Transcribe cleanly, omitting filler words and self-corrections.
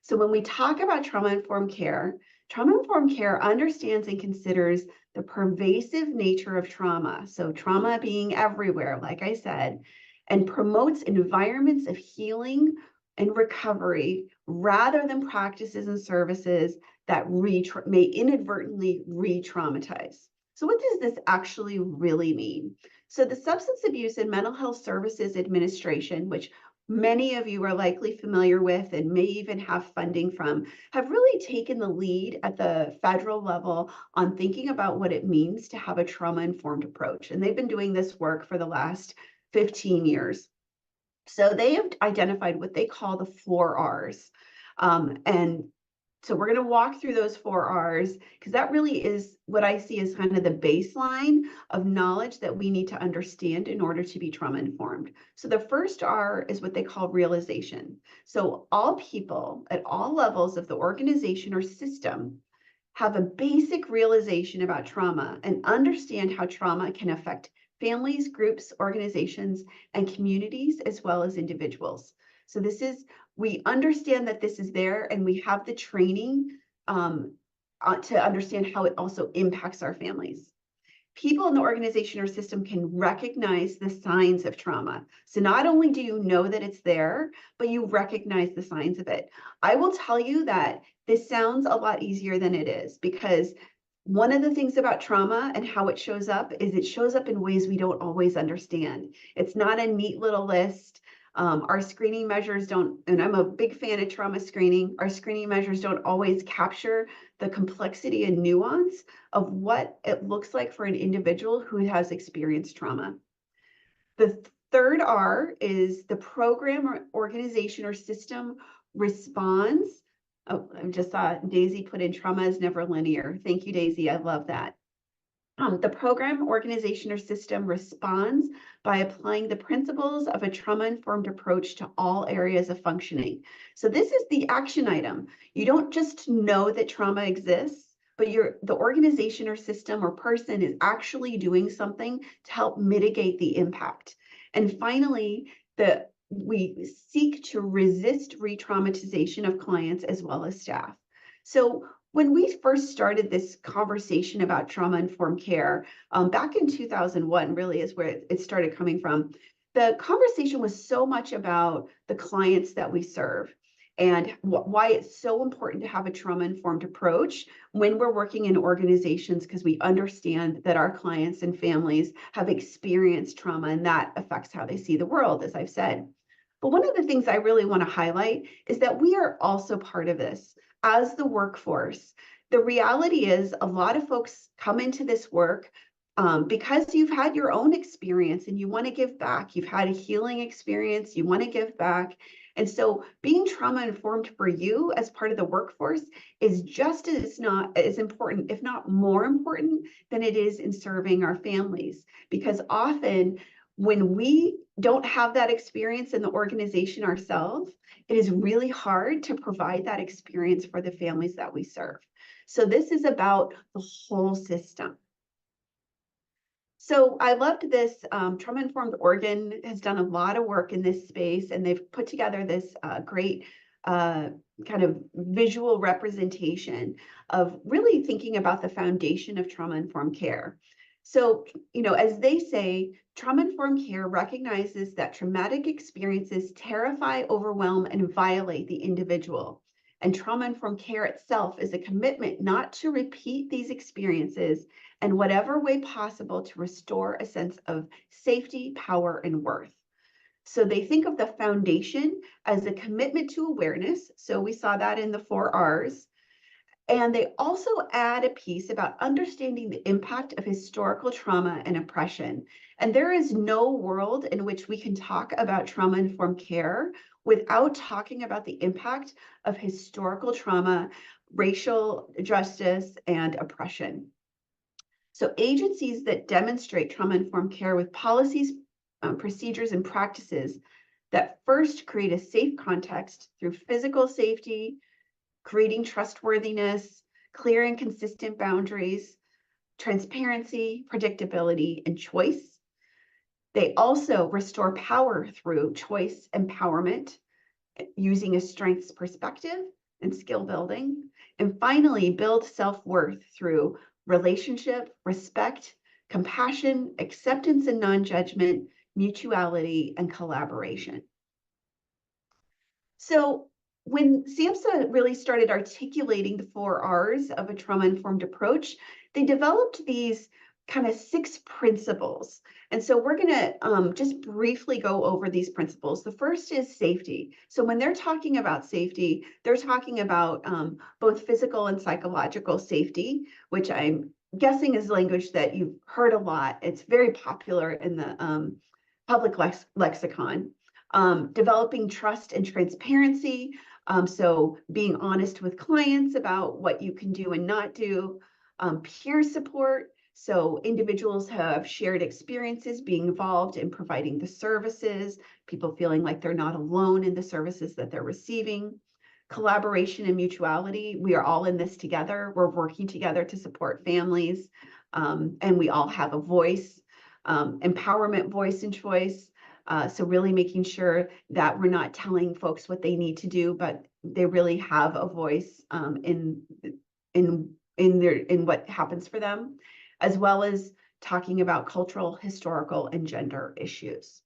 So when we talk about trauma-informed care understands and considers the pervasive nature of trauma. So trauma being everywhere, like I said, and promotes environments of healing and recovery rather than practices and services that may inadvertently re-traumatize. So what does this actually really mean? So the Substance Abuse and Mental Health Services Administration, which many of you are likely familiar with and may even have funding from, have really taken the lead at the federal level on thinking about what it means to have a trauma-informed approach. And they've been doing this work for the last 15 years. So they have identified what they call the 4 Rs. And so we're going to walk through those 4 Rs because that really is what I see as kind of the baseline of knowledge that we need to understand in order to be trauma informed. So the first R is what they call realization. So all people at all levels of the organization or system have a basic realization about trauma and understand how trauma can affect families, groups, organizations, and communities, as well as individuals. So we understand that this is there, and we have the training to understand how it also impacts our families. People in the organization or system can recognize the signs of trauma. So not only do you know that it's there, but you recognize the signs of it. I will tell you that this sounds a lot easier than it is, because one of the things about trauma and how it shows up is it shows up in ways we don't always understand. It's not a neat little list. Our screening measures don't, and I'm a big fan of trauma screening, our screening measures don't always capture the complexity and nuance of what it looks like for an individual who has experienced trauma. The third R is the program or organization or system responds. Oh, I just saw Daisy put in trauma is never linear. Thank you, Daisy. I love that. The program, organization, or system responds by applying the principles of a trauma-informed approach to all areas of functioning. So this is the action item. You don't just know that trauma exists, but the organization or system or person is actually doing something to help mitigate the impact. And finally, we seek to resist re-traumatization of clients as well as staff. So when we first started this conversation about trauma-informed care, back in 2001 really is where it started coming from, the conversation was so much about the clients that we serve and why it's so important to have a trauma-informed approach when we're working in organizations, because we understand that our clients and families have experienced trauma and that affects how they see the world, as I've said. But one of the things I really want to highlight is that we are also part of this as the workforce. The reality is a lot of folks come into this work because you've had your own experience and you want to give back. You've had a healing experience, you want to give back. And so being trauma informed for you as part of the workforce is just as important, if not more important, than it is in serving our families. Because often when we don't have that experience in the organization ourselves, it is really hard to provide that experience for the families that we serve. So this is about the whole system. So I loved this. Trauma Informed Oregon has done a lot of work in this space, and they've put together this great kind of visual representation of really thinking about the foundation of trauma-informed care. So, as they say, trauma-informed care recognizes that traumatic experiences terrify, overwhelm, and violate the individual. And trauma-informed care itself is a commitment not to repeat these experiences in whatever way possible to restore a sense of safety, power, and worth. So they think of the foundation as a commitment to awareness. So we saw that in the 4 Rs. And they also add a piece about understanding the impact of historical trauma and oppression. And there is no world in which we can talk about trauma-informed care without talking about the impact of historical trauma, racial justice, and oppression. So agencies that demonstrate trauma-informed care with policies, procedures, and practices that first create a safe context through physical safety, creating trustworthiness, clear and consistent boundaries, transparency, predictability, and choice. They also restore power through choice empowerment, using a strengths perspective, and skill building. And finally, build self-worth through relationship, respect, compassion, acceptance and non-judgment, mutuality, and collaboration. So when SAMHSA really started articulating the 4 Rs of a trauma-informed approach, they developed these kind of 6 principles. And so we're going to just briefly go over these principles. The first is safety. So when they're talking about safety, they're talking about both physical and psychological safety, which I'm guessing is language that you've heard a lot. It's very popular in the public lexicon. Developing trust and transparency. So being honest with clients about what you can do and not do. Peer support. So individuals have shared experiences being involved in providing the services, people feeling like they're not alone in the services that they're receiving. Collaboration and mutuality. We are all in this together. We're working together to support families, and we all have a voice. Empowerment, voice, and choice. So really making sure that we're not telling folks what they need to do, but they really have a voice in what happens for them, as well as talking about cultural, historical, and gender issues.